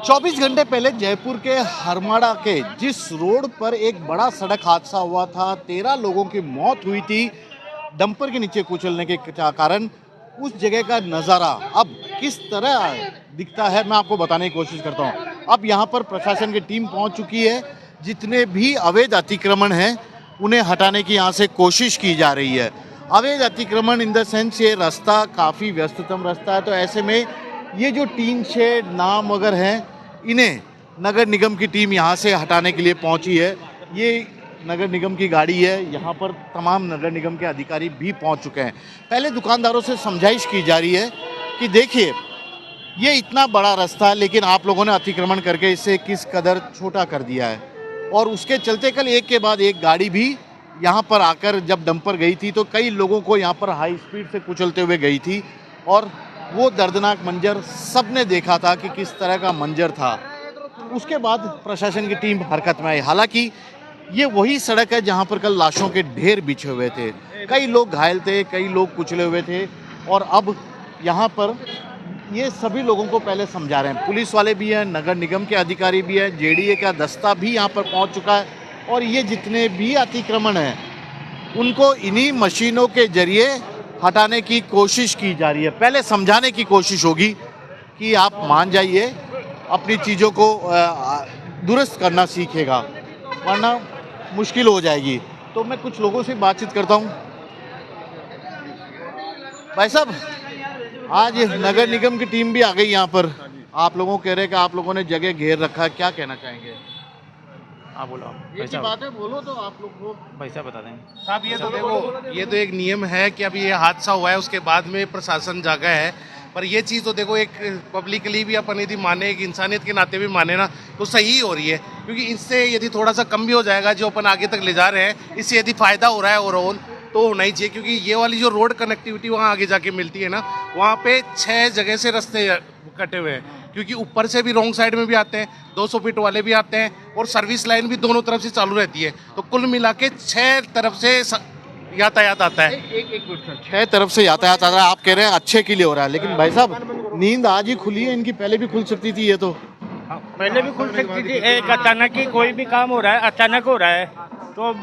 24 घंटे पहले जयपुर के हरमाड़ा के जिस रोड पर एक बड़ा सड़क हादसा हुआ था, 13 लोगों की मौत हुई थी डंपर के नीचे कुचलने के कारण, उस जगह का नज़ारा अब किस तरह दिखता है मैं आपको बताने की कोशिश करता हूँ। अब यहाँ पर प्रशासन की टीम पहुँच चुकी है। जितने भी अवैध अतिक्रमण हैं उन्हें हटाने की यहाँ से कोशिश की जा रही है। अवैध अतिक्रमण इन द सेंस ये रास्ता काफ़ी व्यस्ततम रास्ता है, तो ऐसे में ये जो टीन शेड नाम वगैरह हैं, इन्हें नगर निगम की टीम यहाँ से हटाने के लिए पहुँची है। ये नगर निगम की गाड़ी है, यहाँ पर तमाम नगर निगम के अधिकारी भी पहुँच चुके हैं। पहले दुकानदारों से समझाइश की जा रही है कि देखिए ये इतना बड़ा रास्ता है, लेकिन आप लोगों ने अतिक्रमण करके इसे किस कदर छोटा कर दिया है। और उसके चलते कल एक के बाद एक गाड़ी भी यहाँ पर आकर जब डंपर गई थी तो कई लोगों को यहाँ पर हाई स्पीड से कुचलते हुए गई थी, और वो दर्दनाक मंजर सबने देखा था कि किस तरह का मंजर था। उसके बाद प्रशासन की टीम हरकत में आई। हालांकि ये वही सड़क है जहाँ पर कल लाशों के ढेर बिछे हुए थे, कई लोग घायल थे, कई लोग कुचले हुए थे, और अब यहाँ पर ये सभी लोगों को पहले समझा रहे हैं। पुलिस वाले भी हैं, नगर निगम के अधिकारी भी हैं, जेडीए का दस्ता भी यहाँ पर पहुँच चुका है, और ये जितने भी अतिक्रमण हैं उनको इन्हीं मशीनों के जरिए हटाने की कोशिश की जा रही है। पहले समझाने की कोशिश होगी कि आप मान जाइए, अपनी चीज़ों को दुरुस्त करना सीखेगा, वरना मुश्किल हो जाएगी। तो मैं कुछ लोगों से बातचीत करता हूँ। भाई साहब, आज नगर निगम की टीम भी आ गई यहाँ पर। आप लोगों कह रहे हैं कि आप लोगों ने जगह घेर रखा है, क्या कहना चाहेंगे? हाँ बोलो ये बात है, बोलो तो आप लोग को पैसा बता दें साहब। ये तो देखो, ये तो एक नियम है कि अभी ये हादसा हुआ है, उसके बाद में प्रशासन जागा है। पर ये चीज़ तो देखो, एक पब्लिकली भी अपन यदि माने, एक इंसानियत के नाते भी माने ना, तो सही हो रही है। क्योंकि इससे यदि थोड़ा सा कम भी हो जाएगा, जो अपन आगे तक ले जा रहे हैं, इससे यदि फ़ायदा हो रहा है ओवरऑल, तो होना ही चाहिए। क्योंकि ये वाली जो रोड कनेक्टिविटी वहाँ आगे जाके मिलती है ना, वहाँ पे 6 जगह से रास्ते कटे हुए हैं। क्योंकि ऊपर से भी रॉन्ग साइड में भी आते हैं, 200 फीट वाले भी आते हैं, और सर्विस लाइन भी दोनों तरफ से चालू रहती है। तो कुल मिला के 6 तरफ से यातायात आता है। एक मिनट सर, 6 तरफ से यातायात आ रहा है। आप कह रहे हैं अच्छे के लिए हो रहा है, लेकिन भाई साहब नींद आज ही खुली है, इनकी पहले भी खुल सकती थी। ये तो पहले भी खुल सकती थी। एक अचानक ही कोई भी काम हो रहा है, अचानक हो रहा है, तो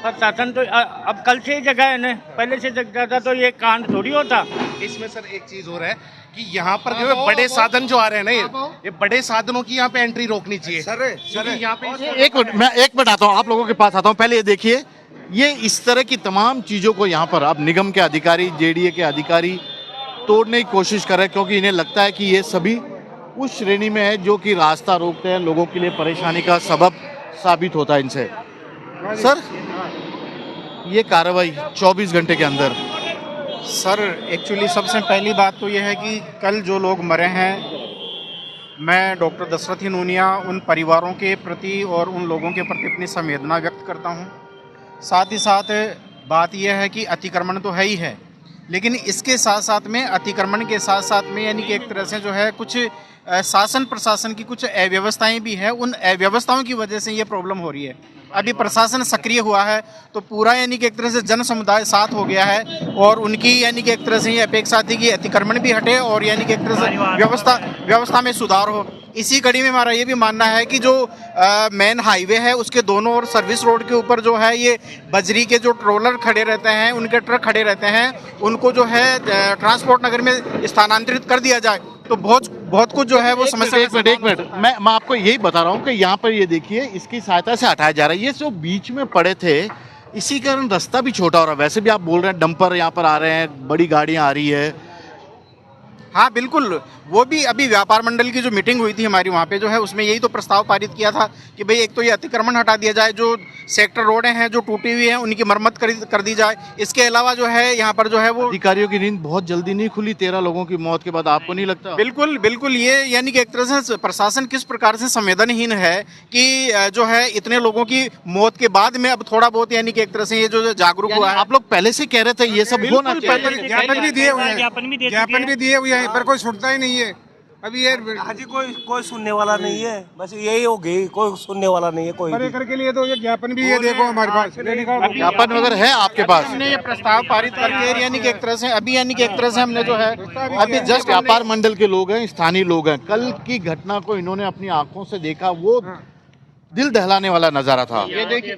प्रशासन तो अब कल से ही जगह है ना, पहले से जगह था तो ये कांड थोड़ी होता। इसमें सर एक चीज हो रहा है कि यहाँ पर जो है बड़े साधन जो आ रहे हैं ना, ये बड़े साधनों की यहाँ पे एंट्री रोकनी चाहिए। सर यहाँ पे एक मिनट, मैं एक मिनट आता हूँ, आप लोगों के पास आता हूँ। पहले ये देखिए, ये इस तरह की तमाम चीज़ों को यहाँ पर अब निगम के अधिकारी, जेडीए के अधिकारी तोड़ने की कोशिश कर रहे हैं, क्योंकि इन्हें लगता है कि ये सभी उस श्रेणी में है जो कि रास्ता रोकते हैं, लोगों के लिए परेशानी का सबब साबित होता है इनसे। सर, ये कार्रवाई 24 घंटे के अंदर। सर एक्चुअली सबसे पहली बात तो यह है कि कल जो लोग मरे हैं, मैं डॉक्टर दशरथ नूनिया उन परिवारों के प्रति और उन लोगों के प्रति अपनी संवेदना व्यक्त करता हूं। साथ ही साथ बात यह है कि अतिक्रमण तो है ही है, लेकिन इसके साथ साथ में, अतिक्रमण के साथ साथ में, यानी कि एक तरह से जो है कुछ शासन प्रशासन की कुछ अव्यवस्थाएं भी है। उन अव्यवस्थाओं की वजह से ये प्रॉब्लम हो रही है। अभी प्रशासन सक्रिय हुआ है तो पूरा यानी कि एक तरह से जन समुदाय साथ हो गया है, और उनकी यानी कि एक तरह से ये अपेक्षा थी कि अतिक्रमण भी हटे और यानी कि एक तरह से व्यवस्था में सुधार हो। इसी कड़ी में हमारा ये भी मानना है कि जो मेन हाईवे है उसके दोनों ओर सर्विस रोड के ऊपर जो है ये बजरी के जो ट्रोलर खड़े रहते हैं, उनके ट्रक खड़े रहते हैं, उनको जो है ट्रांसपोर्ट नगर में स्थानांतरित कर दिया जाए, तो बहुत कुछ जो है वो समस्या। एक मिनट, मैं आपको यही बता रहा हूँ कि यहाँ पर ये देखिए, इसकी सहायता से हटाया जा रहा है। ये जो बीच में पड़े थे, इसी कारण रास्ता भी छोटा हो रहा है। वैसे भी आप बोल रहे हैं डंपर यहाँ पर आ रहे हैं, बड़ी गाड़ियाँ आ रही है। हाँ बिल्कुल, वो भी अभी व्यापार मंडल की जो मीटिंग हुई थी हमारी, वहाँ पे जो है उसमें यही तो प्रस्ताव पारित किया था कि भाई एक तो ये अतिक्रमण हटा दिया जाए, जो सेक्टर रोडें हैं जो टूटी हुई हैं उनकी मरम्मत कर दी जाए। इसके अलावा जो है यहाँ पर जो है वो अधिकारियों की नींद बहुत जल्दी नहीं खुली 13 लोगों की मौत के बाद, आपको नहीं लगता? बिल्कुल बिल्कुल, ये यानी कि एक तरह से प्रशासन किस प्रकार से संवेदनहीन है कि जो है इतने लोगों की मौत के बाद में अब थोड़ा बहुत यानी कि एक तरह से ये जो जागरूक हुआ है। आप लोग पहले से कह रहे थे ये सब होना चाहिए। ज्ञापन भी दिए हुए हैं, पर कोई सुनता ही नहीं है। अभी ये हाजी कोई सुनने वाला नहीं है, बस यही हो गई, कोई सुनने वाला नहीं है कोई भी। पर्यटन के लिए तो ये ज्ञापन भी ये देखो हमारे पास ज्ञापन वगैरह है आपके पास? हमने ये प्रस्ताव पारित करके यानी कि एक तरह से अभी यानी कि एक तरह से हमने जो है अभी जस्ट व्यापार मंडल के लोग हैं, स्थानीय लोग हैं, कल की घटना को इन्होंने अपनी आंखों से देखा, वो दिल दहलाने वाला नजारा था।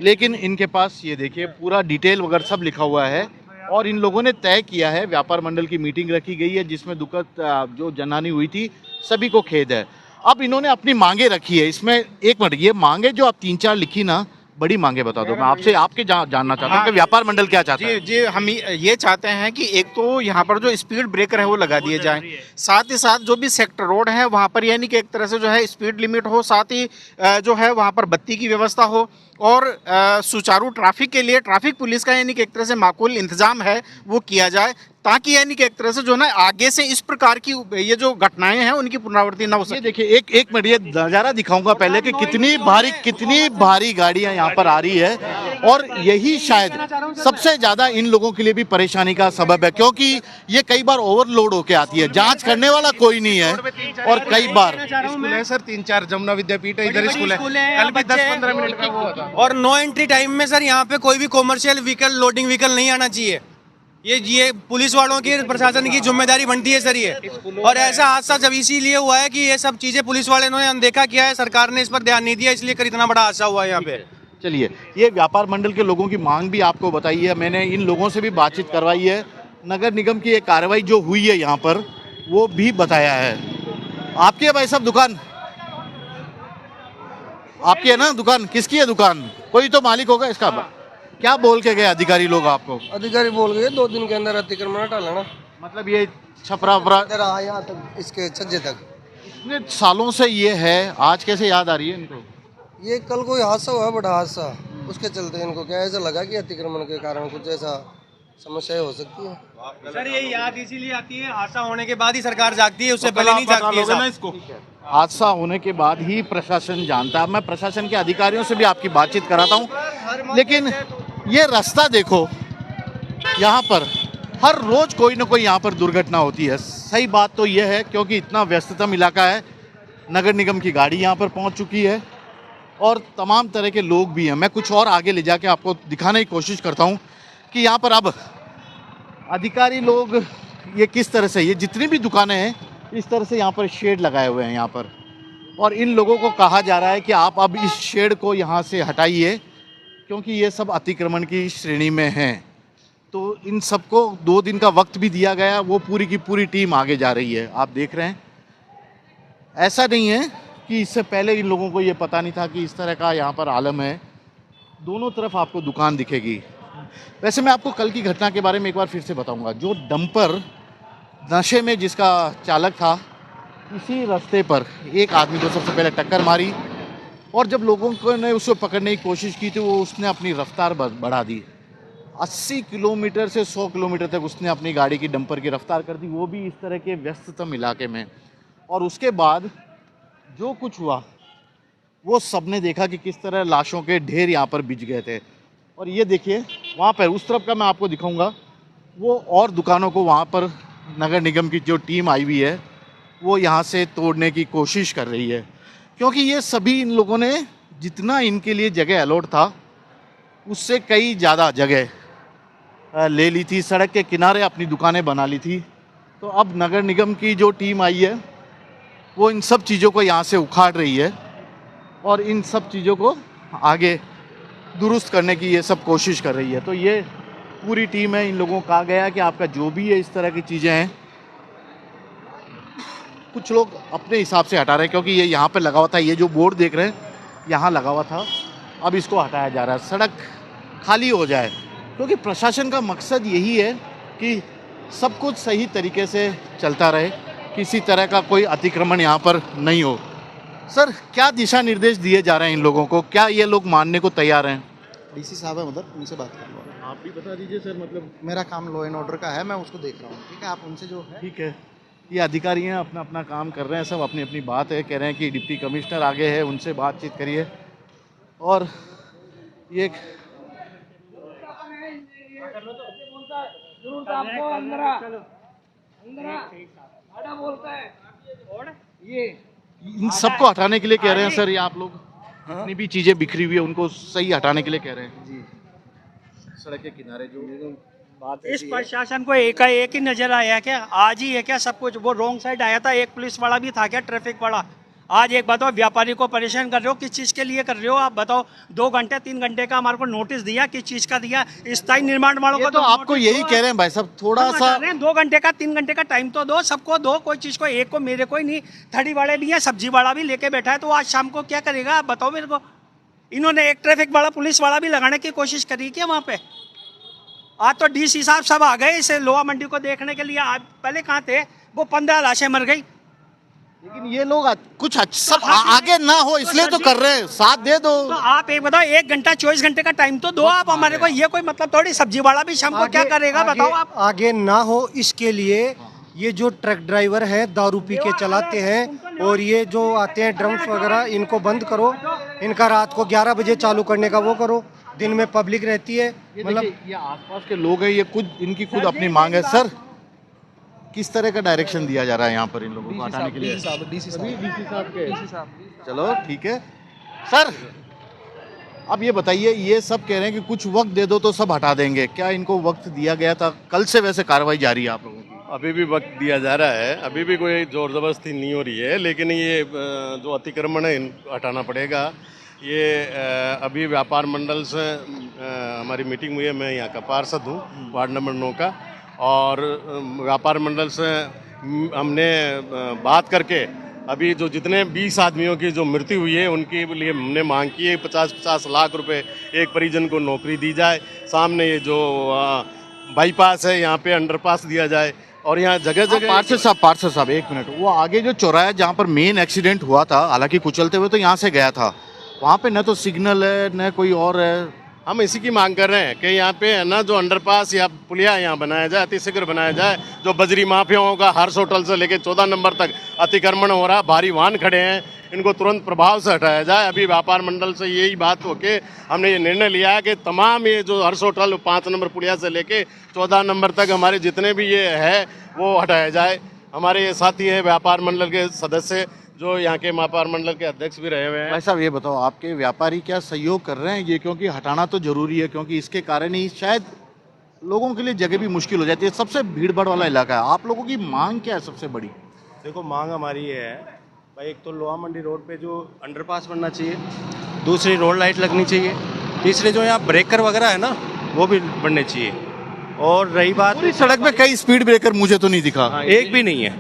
लेकिन इनके पास ये देखिए पूरा डिटेल वगैरह सब लिखा हुआ है और इन लोगों ने तय किया है, व्यापार मंडल की मीटिंग रखी गई है जिसमें दुखद जो जनहानि हुई थी सभी को खेद है। अब इन्होंने अपनी मांगे रखी है, इसमें एक मिनट, ये मांगे जो आप 3-4 लिखी ना, बड़ी मांगे बता दो, मैं आपसे आपके जानना चाहता हूँ कि व्यापार मंडल क्या चाहता है? जी हम ये चाहते हैं कि एक तो यहाँ पर जो स्पीड ब्रेकर है वो लगा दिए जाएं, साथ ही साथ जो भी सेक्टर रोड है वहाँ पर यानी कि एक तरह से जो है स्पीड लिमिट हो, साथ ही जो है वहाँ पर बत्ती की व्यवस्था हो और सुचारू ट्रैफिक के लिए ट्रैफिक पुलिस का यानी कि एक तरह से माकूल इंतजाम है वो किया जाए, ताकि यानी कि एक तरह से जो ना आगे से इस प्रकार की ये जो घटनाएं हैं उनकी पुनरावृत्ति न हो सके। ये देखिए एक मिनट, ये नज़ारा दिखाऊंगा पहले कि कितनी भारी गाड़ियां यहाँ पर आ रही है और यही शायद सबसे ज़्यादा इन लोगों के लिए भी परेशानी का सबब है, क्योंकि ये कई बार ओवरलोड होके आती है, जांच करने वाला कोई नहीं है और कई बार स्कूल है सर, 3-4 जमुना विद्यापीठ है, इधर स्कूल है, कल भी 10-15 मिनट का वो था। और नो एंट्री टाइम में सर यहाँ पे कोई भी कॉमर्शियल व्हीकल, लोडिंग व्हीकल नहीं आना चाहिए। ये पुलिस वालों की, प्रशासन की जिम्मेदारी बनती है सर ये। और ऐसा हादसा जब इसीलिए हुआ है कि ये सब चीजें पुलिस वाले ने अनदेखा किया है, सरकार ने इस पर ध्यान नहीं दिया, इसलिए कर इतना बड़ा हादसा हुआ है यहाँ पे। चलिए, ये व्यापार मंडल के लोगों की मांग भी आपको बताई है, मैंने इन लोगों से भी बातचीत करवाई है, नगर निगम की एक कार्रवाई जो हुई है यहाँ पर वो भी बताया है। आपकी है भाई साहब दुकान? आपकी है ना दुकान? किसकी है दुकान? कोई तो मालिक होगा इसका। क्या बोल के गए अधिकारी लोग आपको? अधिकारी बोल गए 2 दिन के अंदर अतिक्रमण हटा लेना। मतलब ये छपरा वपरा इधर आ यहाँ तक, इसके छज्जे तक। इतने सालों से ये है, आज कैसे याद आ रही है इनको? ये कल कोई हादसा हुआ, बड़ा हादसा, उसके चलते इनको क्या ऐसा लगा कि अतिक्रमण के कारण कुछ ऐसा समस्याएं हो सकती है। सर ये याद इसीलिए आती है, हादसा होने के बाद ही सरकार जागती है, उससे पहले नहीं जागती है साहब। हादसा होने के बाद ही प्रशासन जानता है। मैं प्रशासन के अधिकारियों से भी आपकी बातचीत कराता हूँ, लेकिन ये रास्ता देखो, यहाँ पर हर रोज कोई ना कोई यहाँ पर दुर्घटना होती है। सही बात तो यह है क्योंकि इतना व्यस्ततम इलाका है, नगर निगम की गाड़ी यहाँ पर पहुँच चुकी है और तमाम तरह के लोग भी हैं। मैं कुछ और आगे ले जाके आपको दिखाने की कोशिश करता हूँ कि यहाँ पर अब अधिकारी लोग ये किस तरह से, ये जितनी भी दुकानें हैं इस तरह से यहाँ पर शेड लगाए हुए हैं यहाँ पर, और इन लोगों को कहा जा रहा है कि आप अब इस शेड को यहाँ से हटाइए क्योंकि ये सब अतिक्रमण की श्रेणी में हैं। तो इन सबको 2 दिन का वक्त भी दिया गया, वो पूरी की पूरी टीम आगे जा रही है। आप देख रहे हैं, ऐसा नहीं है कि इससे पहले इन लोगों को ये पता नहीं था कि इस तरह का यहाँ पर आलम है। दोनों तरफ आपको दुकान दिखेगी। वैसे मैं आपको कल की घटना के बारे में एक बार फिर से बताऊंगा। जो डंपर नशे में जिसका चालक था, इसी रास्ते पर एक आदमी को सबसे पहले टक्कर मारी और जब लोगों को ने उसको पकड़ने की कोशिश की तो उसने अपनी रफ्तार बढ़ा दी। 80 किलोमीटर से 100 किलोमीटर तक उसने अपनी गाड़ी की डंपर की रफ्तार कर दी, वो भी इस तरह के व्यस्ततम इलाके में। और उसके बाद जो कुछ हुआ वो सबने देखा कि किस तरह लाशों के ढेर यहाँ पर बिछ गए थे। और ये देखिए वहाँ पर उस तरफ का मैं आपको दिखाऊंगा, वो और दुकानों को वहाँ पर नगर निगम की जो टीम आई हुई है वो यहाँ से तोड़ने की कोशिश कर रही है, क्योंकि ये सभी इन लोगों ने जितना इनके लिए जगह अलॉट था उससे कई ज़्यादा जगह ले ली थी, सड़क के किनारे अपनी दुकानें बना ली थी। तो अब नगर निगम की जो टीम आई है वो इन सब चीज़ों को यहाँ से उखाड़ रही है और इन सब चीज़ों को आगे दुरुस्त करने की ये सब कोशिश कर रही है। तो ये पूरी टीम है, इन लोगों को कहा गया कि आपका जो भी है इस तरह की चीज़ें हैं, कुछ लोग अपने हिसाब से हटा रहे हैं क्योंकि ये यहाँ पे लगा हुआ था, ये जो बोर्ड देख रहे हैं यहाँ लगा हुआ था, अब इसको हटाया जा रहा है, सड़क खाली हो जाए, क्योंकि प्रशासन का मकसद यही है कि सब कुछ सही तरीके से चलता रहे, किसी तरह का कोई अतिक्रमण यहाँ पर नहीं हो। सर, क्या दिशा निर्देश दिए जा रहे हैं इन लोगों को, क्या ये लोग मानने को तैयार हैं? डीसी साहब है उधर, उनसे बात कर लो। आप भी बता दीजिए सर। मतलब मेरा काम लॉ एंड ऑर्डर का है, मैं उसको देख रहा हूँ, ठीक है, आप उनसे जो है। ठीक है, ये अधिकारी हैं, अपना अपना काम कर रहे हैं, सब अपनी अपनी बात है, कह रहे हैं कि डिप्टी कमिश्नर आगे है, उनसे बातचीत करिए। और ये ये इन सबको हटाने के लिए कह रहे हैं सर, ये आप लोग जितनी भी चीजें बिखरी हुई है उनको सही हटाने के लिए कह रहे हैं जी। सड़क के किनारे जो इस प्रशासन को एक ही नजर आया क्या? आज ही है क्या सब कुछ? वो रॉन्ग साइड आया था, एक पुलिस वाला भी था क्या, ट्रैफिक वाला? आज एक बताओ, व्यापारी को परेशान कर रहे हो, किस चीज के लिए कर रहे हो आप बताओ? 2 घंटे 3 घंटे का हमारे को नोटिस दिया, किस चीज का दिया? स्थायी निर्माण वालों को तो आपको यही कह रहे हैं भाई साहब, थोड़ा सा 2 घंटे का 3 घंटे का टाइम तो दो, सबको दो, कोई चीज को एक को मेरे को ही नहीं। थड़ी वाले भी है, सब्जी वाला भी लेके बैठा है, तो आज शाम को क्या करेगा आप बताओ मेरे को? इन्होंने एक ट्रैफिक वाला पुलिस वाला भी लगाने की कोशिश करी क्या वहाँ पे? आज तो डीसी साहब सब आ गए इसे लोहा मंडी को देखने के लिए। आज पहले कहाँ थे वो? 15 लाशें मर गई। लेकिन ये लोग कुछ सब आगे ना हो इसलिए तो कर रहे हैं, साथ दे दो। तो आप एक बताओ, 1 घंटा 24 घंटे का टाइम तो दो आप हमारे को। ये कोई मतलब थोड़ी, सब्जी वाला भी शाम को क्या करेगा बताओ आप? आगे ना हो इसके लिए ये जो ट्रक ड्राइवर है दारू पी के चलाते हैं और ये जो आते हैं ड्रम्स वगैरह, इनको बंद करो। इनका रात को 11 बजे चालू करने का वो करो, दिन में पब्लिक रहती है। मतलब ये आसपास के लोग हैं, ये खुद इनकी खुद अपनी मांग है। सर किस तरह का डायरेक्शन दिया जा रहा है यहाँ पर इन लोगों को हटाने के लिए? डीसी साहब के। चलो ठीक है सर, अब ये बताइए, ये सब कह रहे हैं कि कुछ वक्त दे दो तो सब हटा देंगे, क्या इनको वक्त दिया गया था? कल से वैसे कार्रवाई जारी है आप लोगों की? अभी भी वक्त दिया जा रहा है, अभी भी कोई जोर जबरदस्ती नहीं हो रही है, लेकिन ये जो अतिक्रमण है इनको हटाना पड़ेगा। ये अभी व्यापार मंडल से हमारी मीटिंग हुई है, मैं यहाँ का पार्षद हूँ वार्ड नंबर 9 का, और व्यापार मंडल से हमने बात करके अभी जो जितने 20 आदमियों की जो मृत्यु हुई है उनके लिए हमने मांग की है 50-50 लाख रुपए एक परिजन को नौकरी दी जाए। सामने ये जो बाईपास है यहाँ पे अंडरपास दिया जाए, और यहाँ जगह जगह पार्षद साहब 1 मिनट, वो आगे जो चौराहा जहाँ पर मेन एक्सीडेंट हुआ था, हालांकि कुचलते हुए तो यहाँ से गया था, वहाँ पे न तो सिग्नल है न कोई और है। हम इसी की मांग कर रहे हैं कि यहाँ पे है ना जो अंडरपास या पुलिया यहाँ बनाया जाए, अतिशीघ्र बनाया जाए। जो बजरी माफियाओं का हर्ष होटल से लेके 14 नंबर तक अतिक्रमण हो रहा, भारी वाहन खड़े हैं, इनको तुरंत प्रभाव से हटाया जाए। अभी व्यापार मंडल से यही बात होके हमने ये निर्णय लिया है कि तमाम ये जो हर्ष होटल 5 नंबर पुलिया से लेके 14 नंबर तक हमारे जितने भी ये है वो हटाया जाए। हमारे ये साथी है व्यापार मंडल के सदस्य जो यहाँ के व्यापार मंडल के अध्यक्ष भी रहे हुए हैं। भाई साहब ये बताओ, आपके व्यापारी क्या सहयोग कर रहे हैं ये? क्योंकि हटाना तो जरूरी है, क्योंकि इसके कारण ही शायद लोगों के लिए जगह भी मुश्किल हो जाती है। सबसे भीड़ भाड़ वाला इलाका है, आप लोगों की मांग क्या है सबसे बड़ी? देखो मांग हमारी ये है भाई, एक तो लोहा मंडी रोड पे जो अंडरपास बनना चाहिए, दूसरी रोड लाइट लगनी चाहिए, तीसरे जो यहाँ ब्रेकर वगैरह है ना वो भी बनने चाहिए। और रही बात, पूरी सड़क पे कई स्पीड ब्रेकर मुझे तो नहीं दिखा, एक भी नहीं है।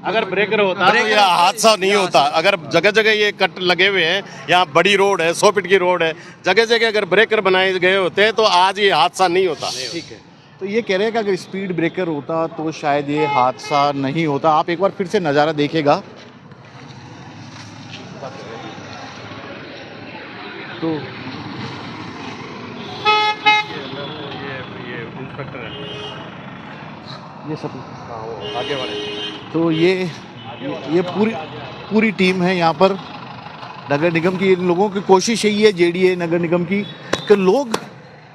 अगर ब्रेकर होता तो यह हादसा नहीं होता। अगर जगह जगह ये कट लगे हुए हैं, यहाँ बड़ी रोड है, 100 फीट की रोड है, जगह जगह अगर ब्रेकर बनाए गए होते तो आज ये हादसा नहीं होता। ठीक है, तो ये कह रहे हैं कि अगर स्पीड ब्रेकर होता तो शायद ये हादसा नहीं होता। आप एक बार फिर से नज़ारा देखिएगा तो ये इंस्पेक्टर है, ये सब आगे वाले। तो ये पूरी टीम है यहाँ पर नगर निगम की। इन लोगों की कोशिश यही है, जेडीए नगर निगम की, कि लोग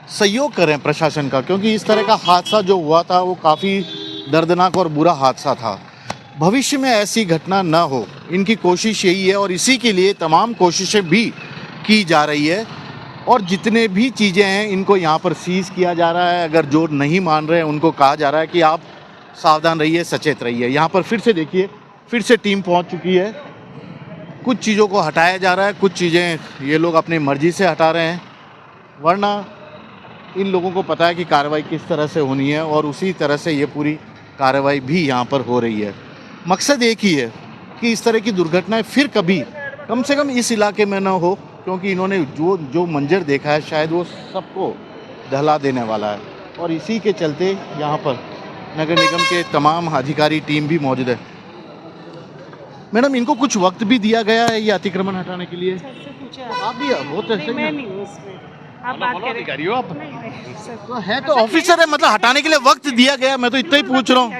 सहयोग करें प्रशासन का, क्योंकि इस तरह का हादसा जो हुआ था वो काफ़ी दर्दनाक और बुरा हादसा था। भविष्य में ऐसी घटना ना हो, इनकी कोशिश यही है, और इसी के लिए तमाम कोशिशें भी की जा रही है। और जितने भी चीज़ें हैं इनको यहाँ पर सीज़ किया जा रहा है। अगर जो नहीं मान रहे हैं उनको कहा जा रहा है कि आप सावधान रहिए, सचेत रहिए। यहाँ पर फिर से देखिए, फिर से टीम पहुँच चुकी है। कुछ चीज़ों को हटाया जा रहा है, कुछ चीज़ें ये लोग अपनी मर्जी से हटा रहे हैं, वरना इन लोगों को पता है कि कार्रवाई किस तरह से होनी है, और उसी तरह से ये पूरी कार्रवाई भी यहाँ पर हो रही है। मकसद एक ही है कि इस तरह की दुर्घटनाएं फिर कभी कम से कम इस इलाके में ना हो, क्योंकि इन्होंने जो मंजर देखा है शायद वो सबको दहला देने वाला है। और इसी के चलते यहाँ पर नगर निगम के तमाम अधिकारी टीम भी मौजूद है। मैडम, इनको कुछ वक्त भी दिया गया है ये अतिक्रमण हटाने के लिए? आप भी बहुत ऐसे आप बात करें, अधिकारी हो आप? तो है, तो ऑफिसर है, मतलब हटाने के लिए वक्त दिया गया, मैं तो इतना ही पूछ रहा हूँ।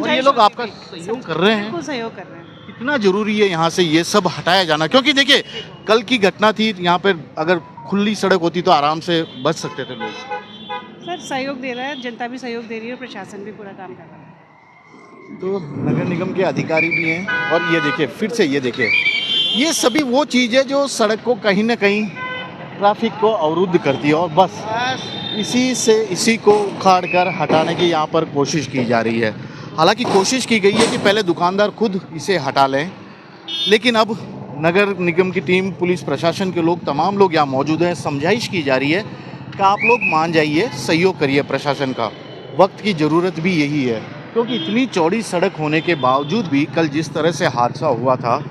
और ये लोग आपका सहयोग कर रहे हैं, सहयोग कर रहे हैं। कितना जरूरी है यहाँ से ये सब हटाया जाना? क्योंकि देखिए कल की घटना थी, यहाँ पर अगर खुली सड़क होती तो आराम से बच सकते थे लोग। सर सहयोग दे रहा है, जनता भी सहयोग दे रही है, प्रशासन भी पूरा काम कर रहा है। तो नगर निगम के अधिकारी भी हैं और ये देखिए फिर से ये देखिए ये सभी वो चीज़ें जो सड़क को कहीं ना कहीं ट्रैफिक को अवरुद्ध करती है और बस इसी को उखाड़ कर हटाने की यहाँ पर कोशिश की जा रही है। हालांकि कोशिश की गई है कि पहले दुकानदार खुद इसे हटा लें, लेकिन अब नगर निगम की टीम, पुलिस प्रशासन के लोग, तमाम लोग यहाँ मौजूद हैं। समझाइश की जा रही है कि आप लोग मान जाइए, सहयोग करिए प्रशासन का। वक्त की ज़रूरत भी यही है, क्योंकि इतनी चौड़ी सड़क होने के बावजूद भी कल जिस तरह से हादसा हुआ था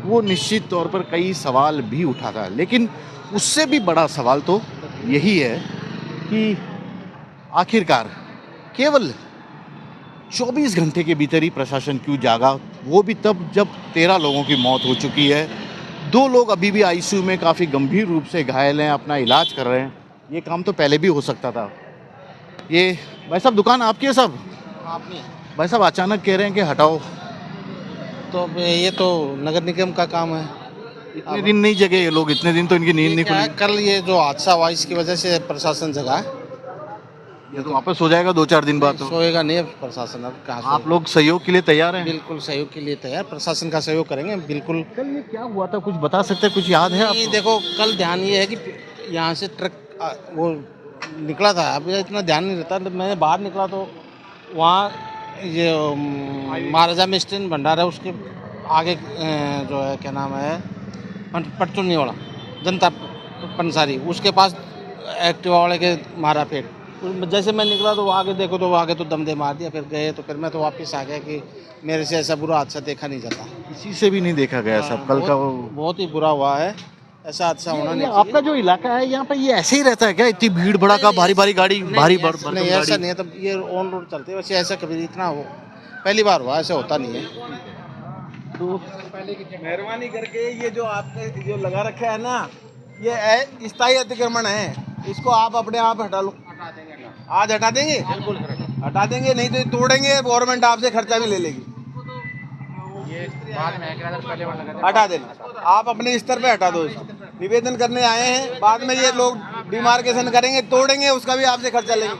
वो निश्चित तौर पर कई सवाल भी उठा था। लेकिन उससे भी बड़ा सवाल तो यही है कि आखिरकार केवल 24 घंटे के भीतर ही प्रशासन क्यों जागा, वो भी तब जब 13 लोगों की मौत हो चुकी है। 2 लोग अभी भी आईसीयू में काफ़ी गंभीर रूप से घायल हैं, अपना इलाज कर रहे हैं। ये काम तो पहले भी हो सकता था। ये भाई साहब दुकान आपकी है साहब? आपने भाई साहब अचानक कह रहे हैं कि हटाओ, तो ये तो नगर निगम का काम है। इतने दिन नहीं जगे ये लोग, इतने दिन तो इनकी नींद नहीं क्या है, खुली। कल ये जो हादसा हुआ इसकी वजह से प्रशासन जगा है। ये तो वापस हो जाएगा 2-4 दिन बाद। तो सोएगा नहीं अब प्रशासन, अब कहाँ आप लोग सहयोग के लिए तैयार हैं? बिल्कुल सहयोग के लिए तैयार, प्रशासन का सहयोग करेंगे बिल्कुल। कल ये क्या हुआ था, कुछ बता सकते हैं? कुछ याद है नहीं, आपको? देखो कल ध्यान ये है कि यहाँ से ट्रक वो निकला था, अभी इतना ध्यान नहीं रहता। मैंने बाहर निकला तो वहाँ ये महाराजा मिस्टिन भंडार है, उसके आगे जो है क्या नाम है पटचुन्नी वाला जनता पंसारी, उसके पास एक्टिवा वाले के मारा फेंक। जैसे मैं निकला तो आगे देखो तो आगे तो दम दे मार दिया, फिर गए तो फिर मैं तो वापस आ गया कि मेरे से ऐसा बुरा हादसा देखा नहीं जाता। किसी से भी नहीं देखा गया सब कल का वो। बहुत ही बुरा हुआ है, ऐसा हादसा होना नहीं आपका चाहिए। जो इलाका है यहाँ पे ये ऐसे ही रहता है क्या? इतनी भीड़ भड़ा का, भारी भारी गाड़ी, भारी नहीं ऐसा नहीं है, तब ये ऑन रोड चलते हैं वैसे, ऐसा कभी इतना हो पहली बार हुआ, ऐसा होता नहीं है। तो मेहरबानी करके ये जो आपने जो लगा रखा है ना, ये स्थायी अतिक्रमण है, इसको आप अपने आप हटा लो। आज हटा देंगे, बिल्कुल हटा देंगे, नहीं तो तोड़ेंगे, गवर्नमेंट आपसे खर्चा भी ले लेगी। हटा देना, आप अपने स्तर पे हटा दो इसको। निवेदन करने आए हैं, बाद में ये लोग डिमार्केशन करेंगे, तोड़ेंगे, उसका भी आपसे खर्चा लेंगे।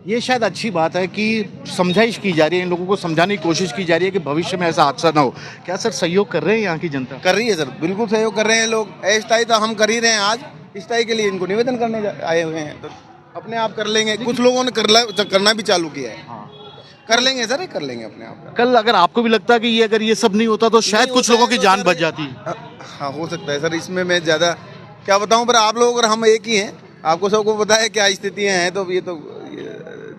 ये शायद अच्छी बात है कि समझाइश की जा रही है, इन लोगों को समझाने की कोशिश की जा रही है कि भविष्य में ऐसा हादसा ना हो। क्या सर सहयोग कर रहे हैं यहाँ की जनता? कर रही है सर, बिल्कुल सहयोग कर रहे हैं लोग। अस्थायी तो हम कर ही रहे हैं, आज स्थायी के लिए इनको निवेदन करने आए हुए हैं, तो अपने आप कर लेंगे। कुछ लोगों ने करना भी चालू किया है। कर लेंगे सर, कर लेंगे अपने आप। कल अगर आपको भी लगता है कि ये अगर ये सब नहीं होता तो शायद कुछ लोगों की जान बच जाती। हाँ हो सकता है सर, इसमें मैं ज़्यादा क्या बताऊं, पर आप लोग और हम एक ही हैं, आपको सबको पता है क्या स्थितियाँ हैं, तो ये तो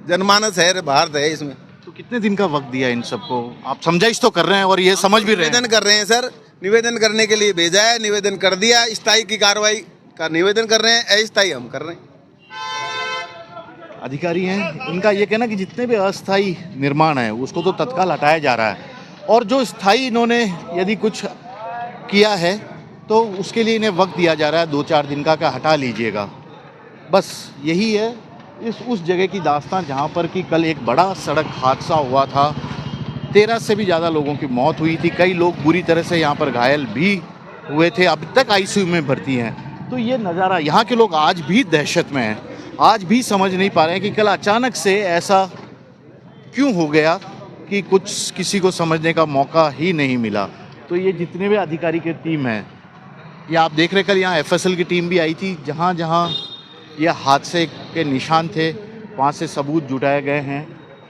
जनमानस है, भारत है इसमें। तो कितने दिन का वक्त दिया इन सबको? आप समझाइश तो कर रहे हैं और ये समझ भी रहे हैं। निवेदन कर रहे हैं सर, निवेदन करने के लिए भेजा है, निवेदन कर दिया। स्थायी की कार्रवाई का निवेदन कर रहे हैं, अस्थायी हम कर रहे हैं। अधिकारी हैं, इनका ये कहना कि जितने भी अस्थायी निर्माण है उसको तो तत्काल हटाया जा रहा है, और जो स्थायी इन्होंने यदि कुछ किया है तो उसके लिए इन्हें वक्त दिया जा रहा है 2-4 दिन का हटा लीजिएगा। बस यही है उस जगह की दास्तान जहाँ पर कि कल एक बड़ा सड़क हादसा हुआ था। 13 से भी ज़्यादा लोगों की मौत हुई थी, कई लोग बुरी तरह से यहाँ पर घायल भी हुए थे, अब तक आईसीयू में भर्ती हैं। तो ये नज़ारा, यहाँ के लोग आज भी दहशत में हैं, आज भी समझ नहीं पा रहे हैं कि कल अचानक से ऐसा क्यों हो गया कि कुछ किसी को समझने का मौका ही नहीं मिला। तो ये जितने भी अधिकारी की टीम है, ये आप देख रहे, कल यहाँ एफएसएल की टीम भी आई थी, जहाँ जहाँ ये हादसे के निशान थे वहाँ से सबूत जुटाए गए हैं,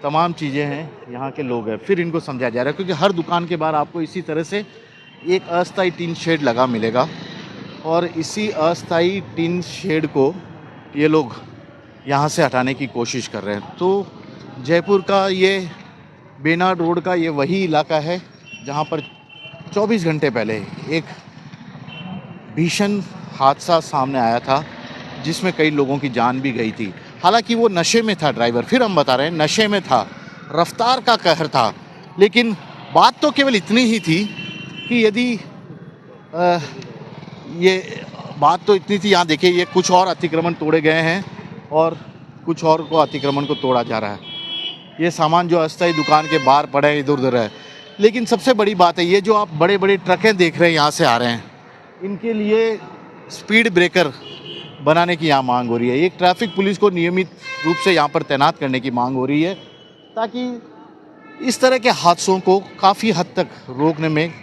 तमाम चीज़ें हैं, यहाँ के लोग हैं, फिर इनको समझाया जा रहा है। क्योंकि हर दुकान के बाहर आपको इसी तरह से एक अस्थायी टीन शेड लगा मिलेगा, और इसी अस्थायी टीन शेड को ये लोग यहाँ से हटाने की कोशिश कर रहे हैं। तो जयपुर का ये बेनाड रोड का ये वही इलाका है जहाँ पर 24 घंटे पहले एक भीषण हादसा सामने आया था, जिसमें कई लोगों की जान भी गई थी। हालांकि वो नशे में था ड्राइवर, फिर हम बता रहे हैं नशे में था, रफ्तार का कहर था। लेकिन बात तो केवल इतनी ही थी कि यदि ये बात तो इतनी थी, यहाँ देखिए ये कुछ और अतिक्रमण तोड़े गए हैं और कुछ और को अतिक्रमण को तोड़ा जा रहा है। ये सामान जो अस्थायी दुकान के बाहर पड़े हैं इधर उधर है। लेकिन सबसे बड़ी बात है, ये जो आप बड़े बड़े ट्रकें देख रहे हैं यहाँ से आ रहे हैं, इनके लिए स्पीड ब्रेकर बनाने की यहाँ मांग हो रही है। एक ट्रैफिक पुलिस को नियमित रूप से यहाँ पर तैनात करने की मांग हो रही है, ताकि इस तरह के हादसों को काफ़ी हद तक रोकने में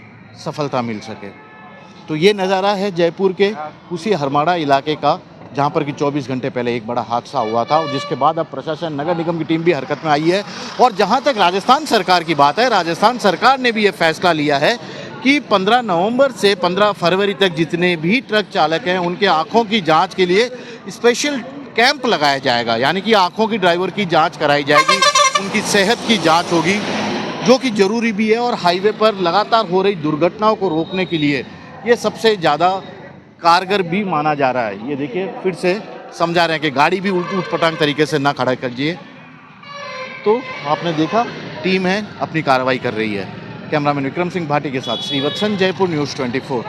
सफलता मिल सके। तो ये नज़ारा है जयपुर के उसी हरमाड़ा इलाके का, जहाँ पर कि 24 घंटे पहले एक बड़ा हादसा हुआ था, जिसके बाद अब प्रशासन, नगर निगम की टीम भी हरकत में आई है। और जहाँ तक राजस्थान सरकार की बात है, राजस्थान सरकार ने भी ये फैसला लिया है कि 15 नवंबर से 15 फरवरी तक जितने भी ट्रक चालक हैं उनके आँखों की जाँच के लिए स्पेशल कैंप लगाया जाएगा, यानी कि आँखों की ड्राइवर की जाँच कराई जाएगी, उनकी सेहत की जाँच होगी, जो कि ज़रूरी भी है। और हाईवे पर लगातार हो रही दुर्घटनाओं को रोकने के लिए ये सबसे ज़्यादा कारगर भी माना जा रहा है। ये देखिए, फिर से समझा रहे हैं कि गाड़ी भी उल्टी उठपटांग तरीके से ना खड़ा कीजिए। तो आपने देखा, टीम है अपनी कार्रवाई कर रही है। कैमरामैन विक्रम सिंह भाटी के साथ श्रीवत्सन, जयपुर न्यूज़ 24।